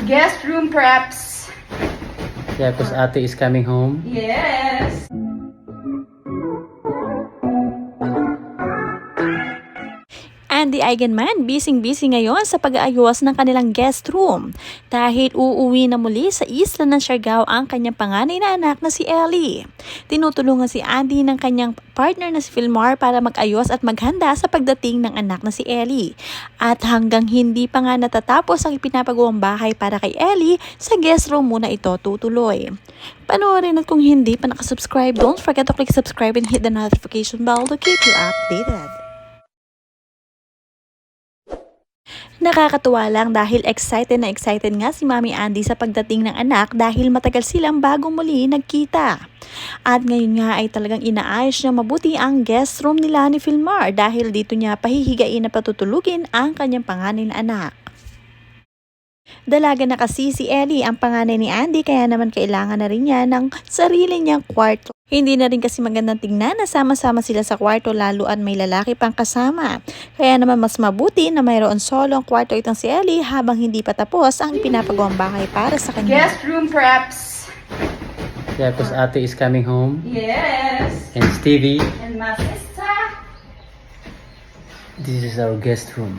Guest room preps. Yeah, because Ate is coming home. Yes. Andy Eigenman, busy-busy ngayon sa pag-aayos ng kanilang guest room dahil uuwi na muli sa isla ng Siargao ang kanyang panganay na anak na si Ellie. Tinutulungan si Andy ng kanyang partner na si Filmar para mag-ayos at maghanda sa pagdating ng anak na si Ellie. At hanggang hindi pa nga natatapos ang ipinapagawang bahay para kay Ellie, sa guest room muna ito tutuloy. Panoorin at kung hindi pa nakasubscribe, don't forget to click subscribe and hit the notification bell to keep you updated. Nakakatuwa lang dahil excited na excited nga si Mami Andy sa pagdating ng anak dahil matagal silang bago muli nagkita. At ngayon nga ay talagang inaayos niya mabuti ang guest room nila ni Filmar dahil dito niya pahihigain na patutulugin ang kanyang panganay na anak. Dalaga na kasi si Ellie ang panganay ni Andy kaya naman kailangan na rin niya ng sarili niyang kwarto. Hindi na rin kasi magandang tingnan na sama-sama sila sa kwarto lalo at may lalaki pang kasama. Kaya naman mas mabuti na mayroon solong kwarto itong si Ellie habang hindi pa tapos ang pinapagawang bahay para sa kanya. Guest room preps. Yeah, because Ate is coming home. Yes. And Stevie. And my sister. This is our guest room.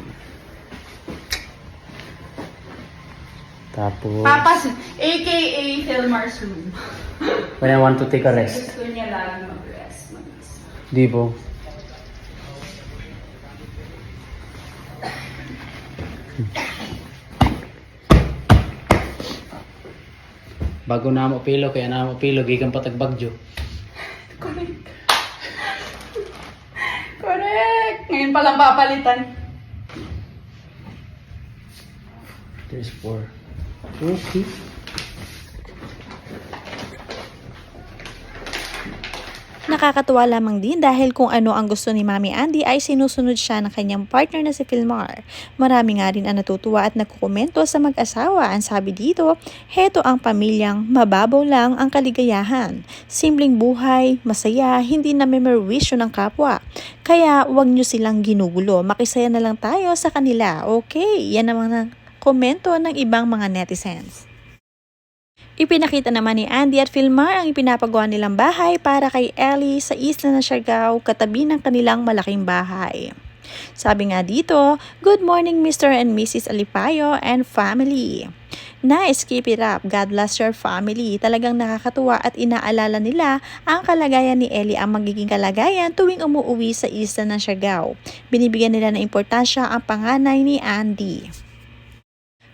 Tapos, Papa's, aka Filmar's room. when I want to take a rest. Gusto niya lagi mag-rest. Di po? Bago na mo pilo, kaya na mo pilo, gikan patagbagyo. Correct. Correct. Ngayon palang papalitan. There's 4. Okay. Nakakatuwa lamang din dahil kung ano ang gusto ni Mami Andy ay sinusunod siya ng kanyang partner na si Filmar. Marami nga rin ang natutuwa at nagkukomento sa mag-asawa. Ang sabi dito, heto ang pamilyang mababaw lang ang kaligayahan. Simpleng buhay, masaya, hindi na memorisyo ng kapwa. Kaya wag nyo silang ginugulo, makisaya na lang tayo sa kanila. Okay, yan naman ang komento ng ibang mga netizens. Ipinakita naman ni Andy at Filmar ang ipinapagawa nilang bahay para kay Ellie sa isla ng Siargao katabi ng kanilang malaking bahay. Sabi nga dito, "Good morning Mr. and Mrs. Alipayo and family. Nice, keep it up. God bless your family." Talagang nakakatuwa at inaalala nila ang kalagayan ni Ellie ang magiging kalagayan tuwing umuwi sa isla ng Siargao. Binibigyan nila ng importansya ang panganay ni Andy.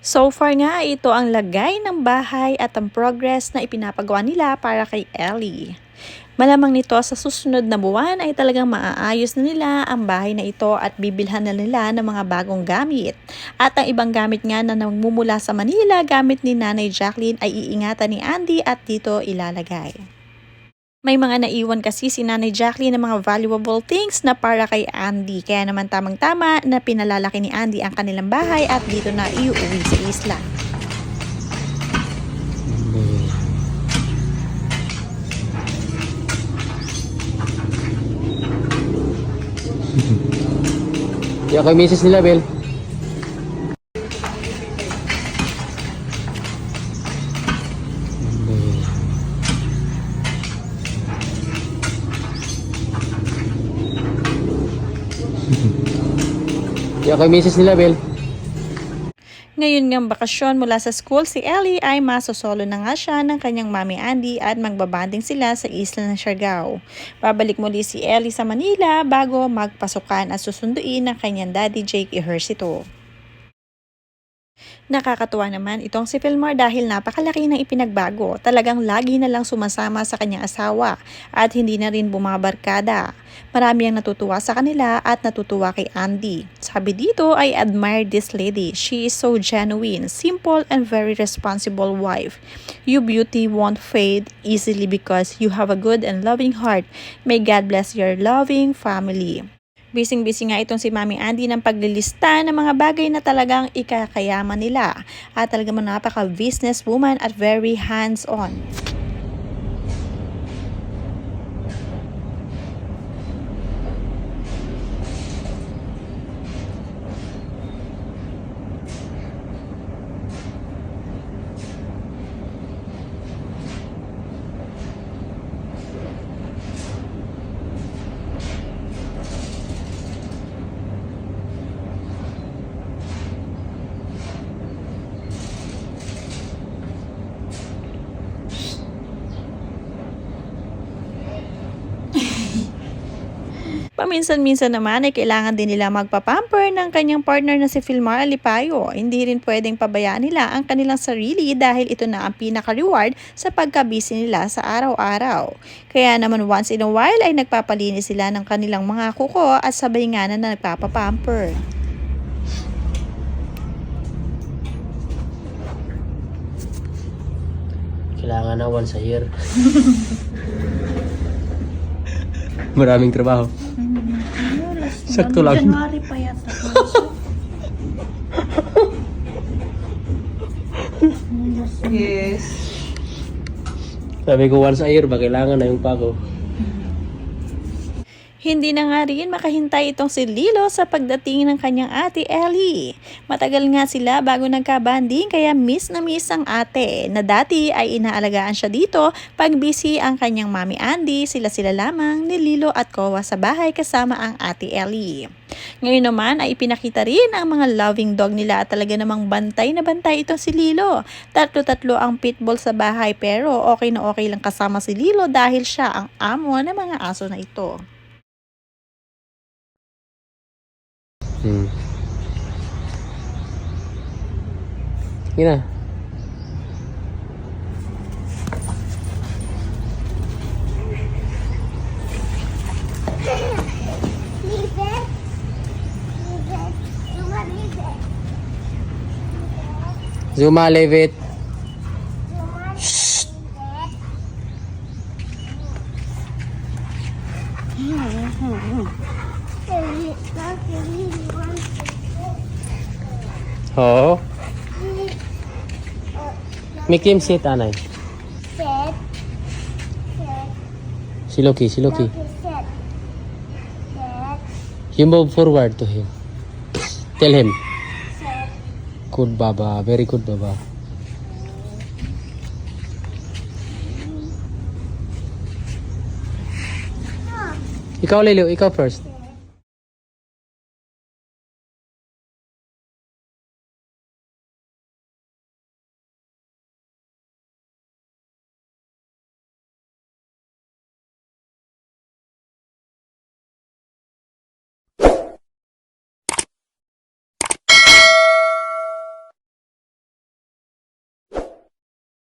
So far nga, ito ang lagay ng bahay at ang progress na ipinapagawa nila para kay Ellie. Malamang nito sa susunod na buwan ay talagang maaayos na nila ang bahay na ito at bibilhan na nila ng mga bagong gamit. At ang ibang gamit nga na nagmumula sa Manila gamit ni Nanay Jacqueline ay iingatan ni Andy at dito ilalagay. May mga naiwan kasi si Nanay Jacqueline ng mga valuable things na para kay Andy. Kaya naman tamang-tama na pinalalaki ni Andy ang kanilang bahay at dito na iuwi sa isla. Yeah, kay Mrs. nila, Bel. Yeah, kay Mrs. nila, Bel. Ngayon ngang bakasyon mula sa school, si Ellie ay masosolo na nga siya ng kanyang Mami Andy at magbabanding sila sa isla ng Siargao. Babalik muli si Ellie sa Manila bago magpasukan at susunduin ng kanyang daddy Jake Ejercito. Nakakatuwa naman itong si Filmar dahil napakalaki ng ipinagbago. Talagang lagi na lang sumasama sa kanyang asawa at hindi na rin bumabarkada. Marami ang natutuwa sa kanila at natutuwa kay Andy. Sabi dito, "I admire this lady. She is so genuine, simple and very responsible wife. Your beauty won't fade easily because you have a good and loving heart. May God bless your loving family." Bising-busy nga itong si Mami Andy ng paglilista ng mga bagay na talagang ikakayaman nila. At talagang napaka-business woman at very hands-on. Paminsan-minsan naman ay kailangan din nila magpapamper ng kanyang partner na si Filmar Alipayo. Hindi rin pwedeng pabayaan nila ang kanilang sarili dahil ito na ang pinaka-reward sa pagkabisi nila sa araw-araw. Kaya naman once in a while ay nagpapalinis sila ng kanilang mga kuko at sabay nga na nagpapapamper. Kailangan na once a year. Maraming trabaho. Sakto lang. January pa yata. Yes. Sabi ko once a year ba kailangan na yung pako. Hindi na nga rin makahintay itong si Lilo sa pagdating ng kanyang ate Ellie. Matagal nga sila bago nagka-banding kaya miss na miss ang ate na dati ay inaalagaan siya dito pag busy ang kanyang mami Andy, sila-sila lamang ni Lilo at Kowa sa bahay kasama ang ate Ellie. Ngayon naman ay ipinakita rin ang mga loving dog nila at talaga namang bantay na bantay itong si Lilo. Tatlo-tatlo ang pitbull sa bahay pero okay na okay lang kasama si Lilo dahil siya ang amo ng mga aso na ito. Sige na. Zuma, leave it. Shh. Oo. Make him sit, Anay. Si Loki. You move forward to him. Tell him. Good, Baba. Very good, Baba. Ikaw, Lilo. Ikaw first.